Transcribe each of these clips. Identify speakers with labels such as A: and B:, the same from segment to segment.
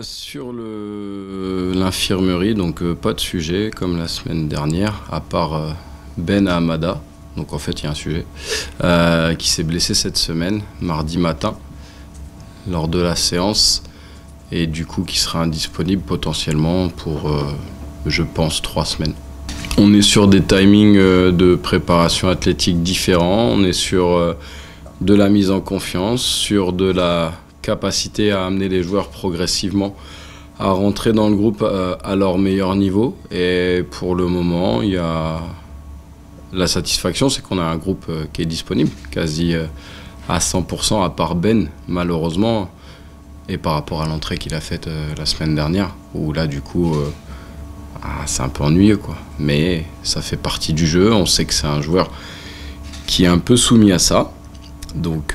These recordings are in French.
A: Sur l'infirmerie, donc pas de sujet comme la semaine dernière, à part Ben Hamada, donc en fait il y a un sujet, qui s'est blessé cette semaine, mardi matin, lors de la séance, et du coup qui sera indisponible potentiellement pour, je pense, 3 semaines. On est sur des timings de préparation athlétique différents, on est sur de la mise en confiance, sur de la capacité à amener les joueurs progressivement à rentrer dans le groupe à leur meilleur niveau. Et pour le moment, il y a la satisfaction, c'est qu'on a un groupe qui est disponible, quasi à 100%, à part Ben, malheureusement, et par rapport à l'entrée qu'il a faite la semaine dernière, où là, du coup, c'est un peu ennuyeux, quoi. Mais ça fait partie du jeu, on sait que c'est un joueur qui est un peu soumis à ça. Donc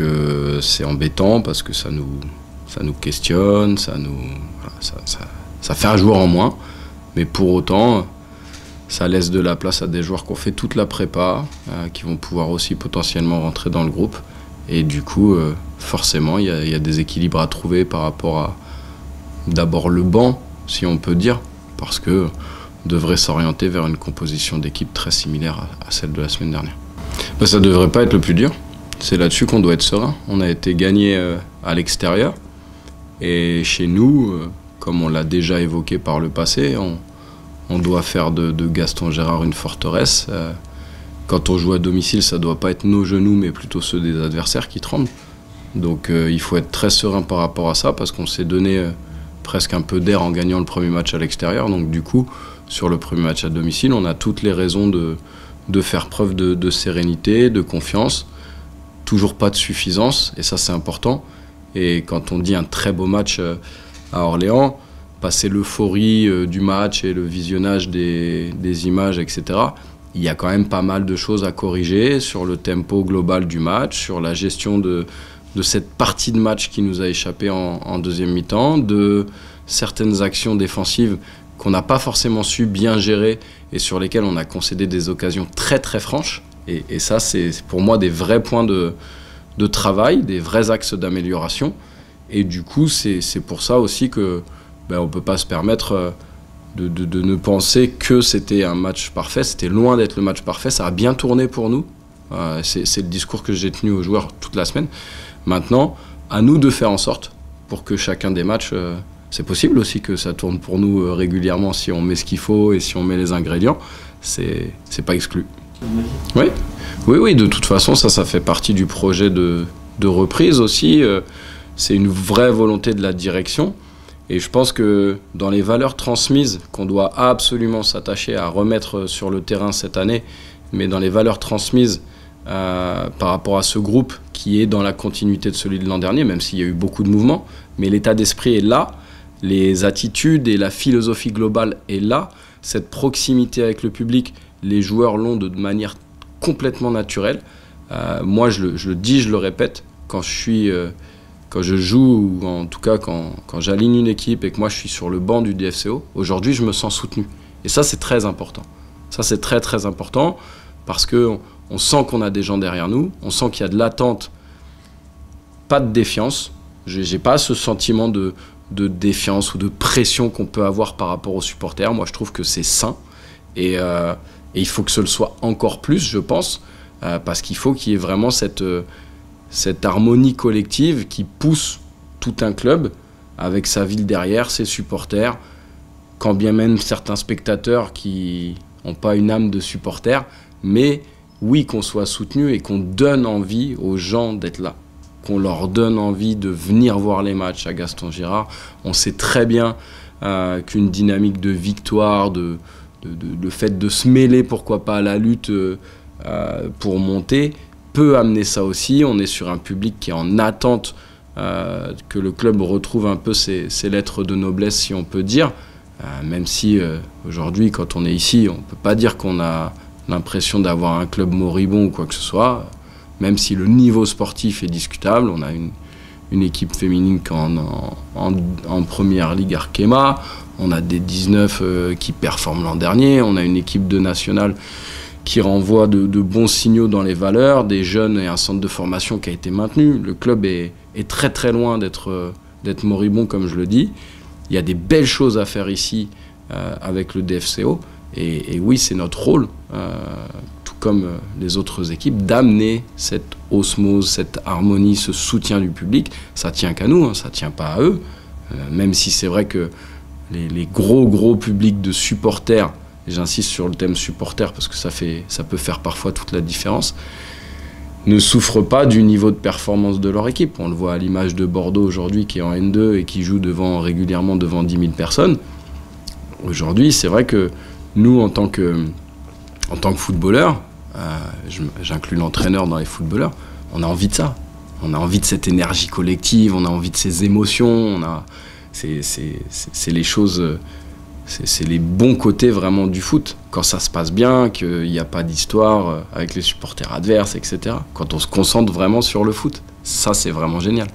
A: c'est embêtant parce que ça nous questionne, ça fait un joueur en moins, mais pour autant ça laisse de la place à des joueurs qui ont fait toute la prépa, qui vont pouvoir aussi potentiellement rentrer dans le groupe, et du coup forcément il y a des équilibres à trouver par rapport à d'abord le banc, si on peut dire, parce que on devrait s'orienter vers une composition d'équipe très similaire à celle de la semaine dernière. Ça devrait pas être le plus dur. C'est là-dessus qu'on doit être serein. On a été gagné à l'extérieur. Et chez nous, comme on l'a déjà évoqué par le passé, on doit faire de Gaston Gérard une forteresse. Quand on joue à domicile, ça ne doit pas être nos genoux, mais plutôt ceux des adversaires qui tremblent. Donc il faut être très serein par rapport à ça, parce qu'on s'est donné presque un peu d'air en gagnant le premier match à l'extérieur. Donc du coup, sur le premier match à domicile, on a toutes les raisons de faire preuve de sérénité, de confiance. Toujours pas de suffisance, et ça c'est important. Et quand on dit un très beau match à Orléans, passer l'euphorie du match et le visionnage des images, etc., il y a quand même pas mal de choses à corriger sur le tempo global du match, sur la gestion de cette partie de match qui nous a échappé en deuxième mi-temps, de certaines actions défensives qu'on n'a pas forcément su bien gérer et sur lesquelles on a concédé des occasions très très franches. Et ça, c'est pour moi des vrais points de travail, des vrais axes d'amélioration. Et du coup, c'est pour ça aussi que on ne peut pas se permettre de ne penser que c'était un match parfait. C'était loin d'être le match parfait. Ça a bien tourné pour nous. C'est le discours que j'ai tenu aux joueurs toute la semaine. Maintenant, à nous de faire en sorte pour que chacun des matchs... c'est possible aussi que ça tourne pour nous régulièrement si on met ce qu'il faut et si on met les ingrédients. C'est pas exclu. Oui, de toute façon, ça fait partie du projet de reprise aussi. C'est une vraie volonté de la direction. Et je pense que dans les valeurs transmises qu'on doit absolument s'attacher à remettre sur le terrain cette année, mais dans les valeurs transmises par rapport à ce groupe qui est dans la continuité de celui de l'an dernier, même s'il y a eu beaucoup de mouvements, mais l'état d'esprit est là, les attitudes et la philosophie globale est là, cette proximité avec le public, les joueurs l'ont de manière complètement naturelle. Moi, je le dis, je le répète, quand je joue, ou en tout cas quand j'aligne une équipe et que moi je suis sur le banc du DFCO, aujourd'hui je me sens soutenu. Et ça, c'est très important. Ça, c'est très très important parce qu'on sent qu'on a des gens derrière nous, on sent qu'il y a de l'attente, pas de défiance. J'ai pas ce sentiment de défiance ou de pression qu'on peut avoir par rapport aux supporters. Moi, je trouve que c'est sain. Et il faut que ce le soit encore plus, je pense, parce qu'il faut qu'il y ait vraiment cette harmonie collective qui pousse tout un club, avec sa ville derrière, ses supporters, quand bien même certains spectateurs qui n'ont pas une âme de supporter, mais oui, qu'on soit soutenu et qu'on donne envie aux gens d'être là, qu'on leur donne envie de venir voir les matchs à Gaston Gérard. On sait très bien qu'une dynamique de victoire, le fait de se mêler, pourquoi pas, à la lutte pour monter, peut amener ça aussi. On est sur un public qui est en attente que le club retrouve un peu ses lettres de noblesse, si on peut dire. Même si aujourd'hui, quand on est ici, on ne peut pas dire qu'on a l'impression d'avoir un club moribond ou quoi que ce soit. Même si le niveau sportif est discutable, on a une équipe féminine en première ligue Arkema, on a des 19 qui performent l'an dernier, on a une équipe de nationale qui renvoie de bons signaux dans les valeurs, des jeunes et un centre de formation qui a été maintenu. Le club est très très loin d'être d'être moribond, comme je le dis. Il y a des belles choses à faire ici avec le DFCO. Et oui, c'est notre rôle, tout comme les autres équipes, d'amener cette osmose, cette harmonie, ce soutien du public. Ça tient qu'à nous, hein, ça tient pas à eux. Même si c'est vrai que les gros publics de supporters, et j'insiste sur le thème supporters parce que ça peut faire parfois toute la différence, ne souffrent pas du niveau de performance de leur équipe. On le voit à l'image de Bordeaux aujourd'hui qui est en N2 et qui joue régulièrement devant 10 000 personnes. Aujourd'hui, c'est vrai que nous, en tant que footballeurs, j'inclus l'entraîneur dans les footballeurs, on a envie de ça. On a envie de cette énergie collective, on a envie de ces émotions. C'est les choses, c'est les bons côtés vraiment du foot. Quand ça se passe bien, qu'il n'y a pas d'histoire avec les supporters adverses, etc. Quand on se concentre vraiment sur le foot, ça c'est vraiment génial.